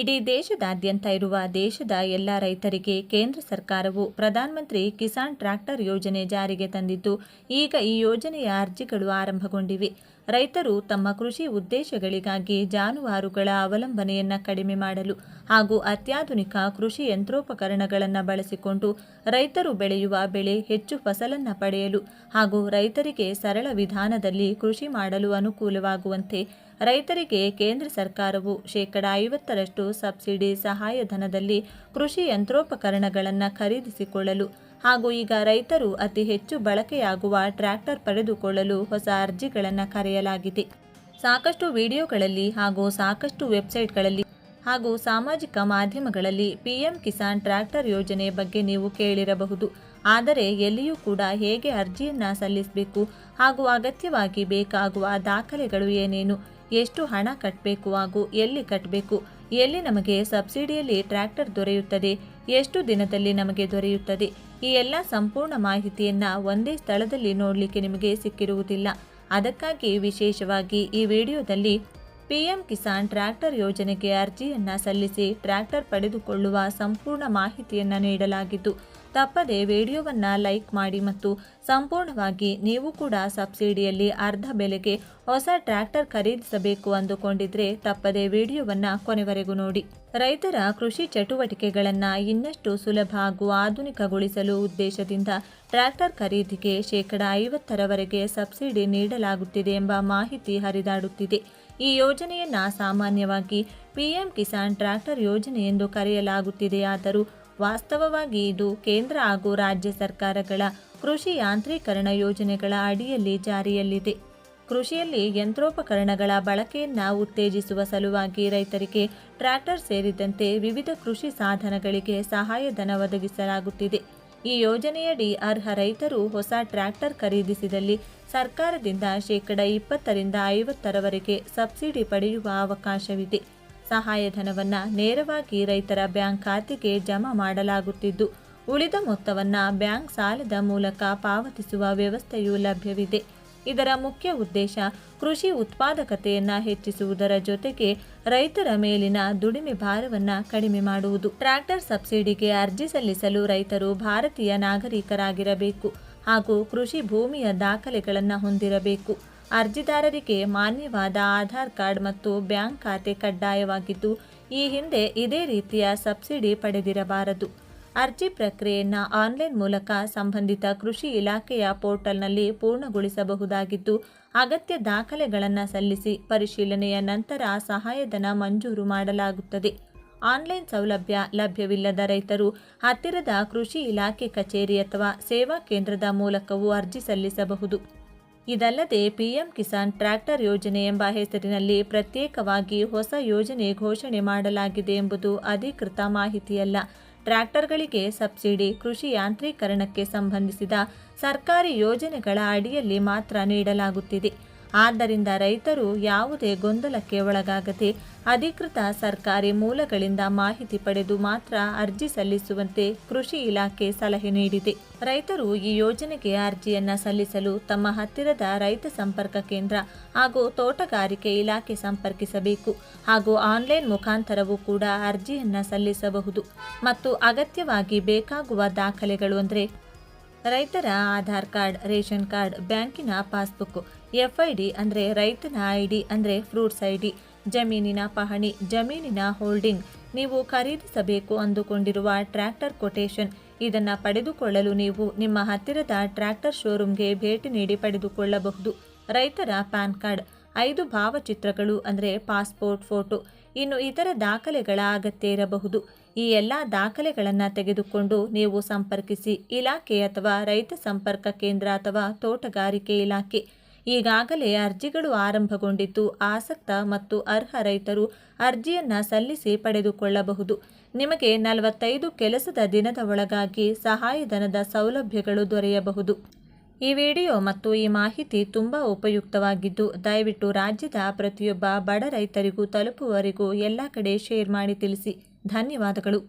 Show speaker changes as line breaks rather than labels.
ಇಡೀ ದೇಶದಾದ್ಯಂತ ಇರುವ ದೇಶದ ಎಲ್ಲ ರೈತರಿಗೆ ಕೇಂದ್ರ ಸರ್ಕಾರವು ಪ್ರಧಾನಮಂತ್ರಿ ಕಿಸಾನ್ ಟ್ರ್ಯಾಕ್ಟರ್ ಯೋಜನೆ ಜಾರಿಗೆ ತಂದಿದ್ದು, ಈಗ ಈ ಯೋಜನೆಯ ಅರ್ಜಿಗಳು ಆರಂಭಗೊಂಡಿವೆ. ರೈತರು ತಮ್ಮ ಕೃಷಿ ಉದ್ದೇಶಗಳಿಗಾಗಿ ಜಾನುವಾರುಗಳ ಅವಲಂಬನೆಯನ್ನು ಕಡಿಮೆ ಮಾಡಲು ಹಾಗೂ ಅತ್ಯಾಧುನಿಕ ಕೃಷಿ ಯಂತ್ರೋಪಕರಣಗಳನ್ನು ಬಳಸಿಕೊಂಡು ರೈತರು ಬೆಳೆಯುವ ಬೆಳೆ ಹೆಚ್ಚು ಫಸಲನ್ನು ಪಡೆಯಲು ಹಾಗೂ ರೈತರಿಗೆ ಸರಳ ವಿಧಾನದಲ್ಲಿ ಕೃಷಿ ಮಾಡಲು ಅನುಕೂಲವಾಗುವಂತೆ ರೈತರಿಗೆ ಕೇಂದ್ರ ಸರ್ಕಾರವು 50% ಸಬ್ಸಿಡಿ ಸಹಾಯಧನದಲ್ಲಿ ಕೃಷಿ ಯಂತ್ರೋಪಕರಣಗಳನ್ನು ಖರೀದಿಸಿಕೊಳ್ಳಲು ಹಾಗೂ ಈಗ ರೈತರು ಅತಿ ಹೆಚ್ಚು ಬಳಕೆಯಾಗುವ ಟ್ರ್ಯಾಕ್ಟರ್ ಪಡೆದುಕೊಳ್ಳಲು ಹೊಸ ಅರ್ಜಿಗಳನ್ನು ಕರೆಯಲಾಗಿದೆ. ಸಾಕಷ್ಟು ವಿಡಿಯೋಗಳಲ್ಲಿ ಹಾಗೂ ಸಾಕಷ್ಟು ವೆಬ್ಸೈಟ್ಗಳಲ್ಲಿ ಹಾಗೂ ಸಾಮಾಜಿಕ ಮಾಧ್ಯಮಗಳಲ್ಲಿ ಪಿಎಂ ಕಿಸಾನ್ ಟ್ರ್ಯಾಕ್ಟರ್ ಯೋಜನೆ ಬಗ್ಗೆ ನೀವು ಕೇಳಿರಬಹುದು. ಆದರೆ ಎಲ್ಲಿಯೂ ಕೂಡ ಹೇಗೆ ಅರ್ಜಿಯನ್ನು ಸಲ್ಲಿಸಬೇಕು ಹಾಗೂ ಅಗತ್ಯವಾಗಿ ಬೇಕಾಗುವ ದಾಖಲೆಗಳು ಏನೇನು, ಎಷ್ಟು ಹಣ ಕಟ್ಟಬೇಕು ಹಾಗೂ ಎಲ್ಲಿ ಕಟ್ಟಬೇಕು, ಎಲ್ಲಿ ನಮಗೆ ಸಬ್ಸಿಡಿಯಲ್ಲಿ ಟ್ರ್ಯಾಕ್ಟರ್ ದೊರೆಯುತ್ತದೆ, ಎಷ್ಟು ದಿನದಲ್ಲಿ ನಮಗೆ ದೊರೆಯುತ್ತದೆ, ಈ ಎಲ್ಲ ಸಂಪೂರ್ಣ ಮಾಹಿತಿಯನ್ನು ಒಂದೇ ಸ್ಥಳದಲ್ಲಿ ನೋಡಲಿಕ್ಕೆ ನಿಮಗೆ ಸಿಕ್ಕಿರುವುದಿಲ್ಲ. ಅದಕ್ಕಾಗಿ ವಿಶೇಷವಾಗಿ ಈ ವಿಡಿಯೋದಲ್ಲಿ ಪಿಎಂ ಕಿಸಾನ್ ಟ್ರ್ಯಾಕ್ಟರ್ ಯೋಜನೆಗೆ ಅರ್ಜಿಯನ್ನು ಸಲ್ಲಿಸಿ ಟ್ರ್ಯಾಕ್ಟರ್ ಪಡೆದುಕೊಳ್ಳುವ ಸಂಪೂರ್ಣ ಮಾಹಿತಿಯನ್ನು ನೀಡಲಾಗಿದ್ದು, ತಪ್ಪದೆ ವಿಡಿಯೋವನ್ನು ಲೈಕ್ ಮಾಡಿ ಮತ್ತು ಸಂಪೂರ್ಣವಾಗಿ ನೀವು ಕೂಡ ಸಬ್ಸಿಡಿಯಲ್ಲಿ ಅರ್ಧ ಬೆಲೆಗೆ ಹೊಸ ಟ್ರ್ಯಾಕ್ಟರ್ ಖರೀದಿಸಬೇಕು ಅಂದುಕೊಂಡಿದ್ರೆ ತಪ್ಪದೆ ವಿಡಿಯೋವನ್ನು ಕೊನೆವರೆಗೂ ನೋಡಿ. ರೈತರ ಕೃಷಿ ಚಟುವಟಿಕೆಗಳನ್ನು ಇನ್ನಷ್ಟು ಸುಲಭ ಹಾಗೂ ಆಧುನಿಕಗೊಳಿಸಲು ಉದ್ದೇಶದಿಂದ ಟ್ರ್ಯಾಕ್ಟರ್ ಖರೀದಿಗೆ 50%ರವರೆಗೆ ಸಬ್ಸಿಡಿ ನೀಡಲಾಗುತ್ತಿದೆ ಎಂಬ ಮಾಹಿತಿ ಹರಿದಾಡುತ್ತಿದೆ. ಈ ಯೋಜನೆಯನ್ನು ಸಾಮಾನ್ಯವಾಗಿ ಪಿಎಂ ಕಿಸಾನ್ ಟ್ರ್ಯಾಕ್ಟರ್ ಯೋಜನೆ ಎಂದು ಕರೆಯಲಾಗುತ್ತಿದೆಯಾದರೂ ವಾಸ್ತವವಾಗಿ ಇದು ಕೇಂದ್ರ ಹಾಗೂ ರಾಜ್ಯ ಸರ್ಕಾರಗಳ ಕೃಷಿ ಯಾಂತ್ರೀಕರಣ ಯೋಜನೆಗಳ ಅಡಿಯಲ್ಲಿ ಜಾರಿಯಲ್ಲಿದೆ. ಕೃಷಿಯಲ್ಲಿ ಯಂತ್ರೋಪಕರಣಗಳ ಬಳಕೆಯನ್ನು ಉತ್ತೇಜಿಸುವ ಸಲುವಾಗಿ ರೈತರಿಗೆ ಟ್ರ್ಯಾಕ್ಟರ್ ಸೇರಿದಂತೆ ವಿವಿಧ ಕೃಷಿ ಸಾಧನಗಳಿಗೆ ಸಹಾಯಧನ ಒದಗಿಸಲಾಗುತ್ತಿದೆ. ಈ ಯೋಜನೆಯಡಿ ಅರ್ಹ ರೈತರು ಹೊಸ ಟ್ರ್ಯಾಕ್ಟರ್ ಖರೀದಿಸಿದಲ್ಲಿ ಸರ್ಕಾರದಿಂದ 20% 50%ರವರೆಗೆ ಸಬ್ಸಿಡಿ ಪಡೆಯುವ ಅವಕಾಶವಿದೆ. ಸಹಾಯಧನವನ್ನು ನೇರವಾಗಿ ರೈತರ ಬ್ಯಾಂಕ್ ಖಾತೆಗೆ ಜಮಾ ಮಾಡಲಾಗುತ್ತಿದ್ದು, ಉಳಿದ ಮೊತ್ತವನ್ನು ಬ್ಯಾಂಕ್ ಸಾಲದ ಮೂಲಕ ಪಾವತಿಸುವ ವ್ಯವಸ್ಥೆಯೂ ಲಭ್ಯವಿದೆ. ಇದರ ಮುಖ್ಯ ಉದ್ದೇಶ ಕೃಷಿ ಉತ್ಪಾದಕತೆಯನ್ನು ಹೆಚ್ಚಿಸುವುದರ ಜೊತೆಗೆ ರೈತರ ಮೇಲಿನ ದುಡಿಮೆ ಭಾರವನ್ನು ಕಡಿಮೆ ಮಾಡುವುದು. ಟ್ರ್ಯಾಕ್ಟರ್ ಸಬ್ಸಿಡಿಗೆ ಅರ್ಜಿ ಸಲ್ಲಿಸಲು ರೈತರು ಭಾರತೀಯ ನಾಗರಿಕರಾಗಿರಬೇಕು ಹಾಗೂ ಕೃಷಿ ಭೂಮಿಯ ದಾಖಲೆಗಳನ್ನು ಹೊಂದಿರಬೇಕು. ಅರ್ಜಿದಾರರಿಗೆ ಮಾನ್ಯವಾದ ಆಧಾರ್ ಕಾರ್ಡ್ ಮತ್ತು ಬ್ಯಾಂಕ್ ಖಾತೆ ಕಡ್ಡಾಯವಾಗಿದ್ದು, ಈ ಹಿಂದೆ ಇದೇ ರೀತಿಯ ಸಬ್ಸಿಡಿ ಪಡೆದಿರಬಾರದು. ಅರ್ಜಿ ಪ್ರಕ್ರಿಯೆಯನ್ನು ಆನ್ಲೈನ್ ಮೂಲಕ ಸಂಬಂಧಿತ ಕೃಷಿ ಇಲಾಖೆಯ ಪೋರ್ಟಲ್ನಲ್ಲಿ ಪೂರ್ಣಗೊಳಿಸಬಹುದಾಗಿದ್ದು, ಅಗತ್ಯ ದಾಖಲೆಗಳನ್ನು ಸಲ್ಲಿಸಿ ಪರಿಶೀಲನೆಯ ನಂತರ ಸಹಾಯಧನ ಮಂಜೂರು ಮಾಡಲಾಗುತ್ತದೆ. ಆನ್ಲೈನ್ ಸೌಲಭ್ಯ ಲಭ್ಯವಿಲ್ಲದ ರೈತರು ಹತ್ತಿರದ ಕೃಷಿ ಇಲಾಖೆ ಕಚೇರಿ ಅಥವಾ ಸೇವಾ ಕೇಂದ್ರದ ಮೂಲಕವೂ ಅರ್ಜಿ ಸಲ್ಲಿಸಬಹುದು. ಇದಲ್ಲದೆ ಪಿಎಂ ಕಿಸಾನ್ ಟ್ರ್ಯಾಕ್ಟರ್ ಯೋಜನೆ ಎಂಬ ಹೆಸರಿನಲ್ಲಿ ಪ್ರತ್ಯೇಕವಾಗಿ ಹೊಸ ಯೋಜನೆ ಘೋಷಣೆ ಮಾಡಲಾಗಿದೆ ಎಂಬುದು ಅಧಿಕೃತ ಮಾಹಿತಿಯಲ್ಲ. ಟ್ರ್ಯಾಕ್ಟರ್ಗಳಿಗೆ ಸಬ್ಸಿಡಿ ಕೃಷಿ ಯಾಂತ್ರೀಕರಣಕ್ಕೆ ಸಂಬಂಧಿಸಿದ ಸರ್ಕಾರಿ ಯೋಜನೆಗಳ ಅಡಿಯಲ್ಲಿ ಮಾತ್ರ ನೀಡಲಾಗುತ್ತಿದೆ. ಆದ್ದರಿಂದ ರೈತರು ಯಾವುದೇ ಗೊಂದಲಕ್ಕೆ ಒಳಗಾಗದೆ ಅಧಿಕೃತ ಸರ್ಕಾರಿ ಮೂಲಗಳಿಂದ ಮಾಹಿತಿ ಪಡೆದು ಮಾತ್ರ ಅರ್ಜಿ ಸಲ್ಲಿಸುವಂತೆ ಕೃಷಿ ಇಲಾಖೆ ಸಲಹೆ ನೀಡಿದೆ. ರೈತರು ಈ ಯೋಜನೆಗೆ ಅರ್ಜಿಯನ್ನು ಸಲ್ಲಿಸಲು ತಮ್ಮ ಹತ್ತಿರದ ರೈತ ಸಂಪರ್ಕ ಕೇಂದ್ರ ಹಾಗೂ ತೋಟಗಾರಿಕೆ ಇಲಾಖೆ ಸಂಪರ್ಕಿಸಬೇಕು ಹಾಗೂ ಆನ್ಲೈನ್ ಮುಖಾಂತರವೂ ಕೂಡ ಅರ್ಜಿಯನ್ನು ಸಲ್ಲಿಸಬಹುದು. ಮತ್ತು ಅಗತ್ಯವಾಗಿ ಬೇಕಾಗುವ ದಾಖಲೆಗಳು ಅಂದರೆ ರೈತರ ಆಧಾರ್ ಕಾರ್ಡ್, ರೇಷನ್ ಕಾರ್ಡ್, ಬ್ಯಾಂಕಿನ ಪಾಸ್ಬುಕ್, FID ಅಂದರೆ ರೈತನ ID ಅಂದರೆ ಫ್ರೂಟ್ಸ್ ID, ಜಮೀನಿನ ಪಹಣಿ, ಜಮೀನಿನ ಹೋಲ್ಡಿಂಗ್, ನೀವು ಖರೀದಿಸಬೇಕು ಅಂದುಕೊಂಡಿರುವ ಟ್ರ್ಯಾಕ್ಟರ್ ಕೊಟೇಶನ್. ಇದನ್ನು ಪಡೆದುಕೊಳ್ಳಲು ನೀವು ನಿಮ್ಮ ಹತ್ತಿರದ ಟ್ರ್ಯಾಕ್ಟರ್ ಶೋರೂಮ್ಗೆ ಭೇಟಿ ನೀಡಿ ಪಡೆದುಕೊಳ್ಳಬಹುದು. ರೈತರ ಪ್ಯಾನ್ ಕಾರ್ಡ್, 5 ಭಾವಚಿತ್ರಗಳು ಅಂದರೆ ಪಾಸ್ಪೋರ್ಟ್ ಫೋಟೋ, ಇನ್ನು ಇತರ ದಾಖಲೆಗಳ ಅಗತ್ಯ ಇರಬಹುದು. ಈ ಎಲ್ಲ ದಾಖಲೆಗಳನ್ನು ತೆಗೆದುಕೊಂಡು ನೀವು ಸಂಪರ್ಕಿಸಿ ಇಲಾಖೆ ಅಥವಾ ರೈತ ಸಂಪರ್ಕ ಕೇಂದ್ರ ಅಥವಾ ತೋಟಗಾರಿಕೆ ಇಲಾಖೆ. ಈಗಾಗಲೇ ಅರ್ಜಿಗಳು ಆರಂಭಗೊಂಡಿದ್ದು, ಆಸಕ್ತ ಮತ್ತು ಅರ್ಹ ರೈತರು ಅರ್ಜಿಯನ್ನು ಸಲ್ಲಿಸಿ ಪಡೆದುಕೊಳ್ಳಬಹುದು. ನಿಮಗೆ 45 ಕೆಲಸದ ದಿನದ ಒಳಗಾಗಿ ಸಹಾಯಧನದ ಸೌಲಭ್ಯಗಳು ದೊರೆಯಬಹುದು. ಈ ವಿಡಿಯೋ ಮತ್ತು ಈ ಮಾಹಿತಿ ತುಂಬ ಉಪಯುಕ್ತವಾಗಿದ್ದು, ದಯವಿಟ್ಟು ರಾಜ್ಯದ ಪ್ರತಿಯೊಬ್ಬ ಬಡ ರೈತರಿಗೂ ತಲುಪುವವರೆಗೂ ಎಲ್ಲ ಕಡೆ ಶೇರ್ ಮಾಡಿ ತಿಳಿಸಿ. ಧನ್ಯವಾದಗಳು.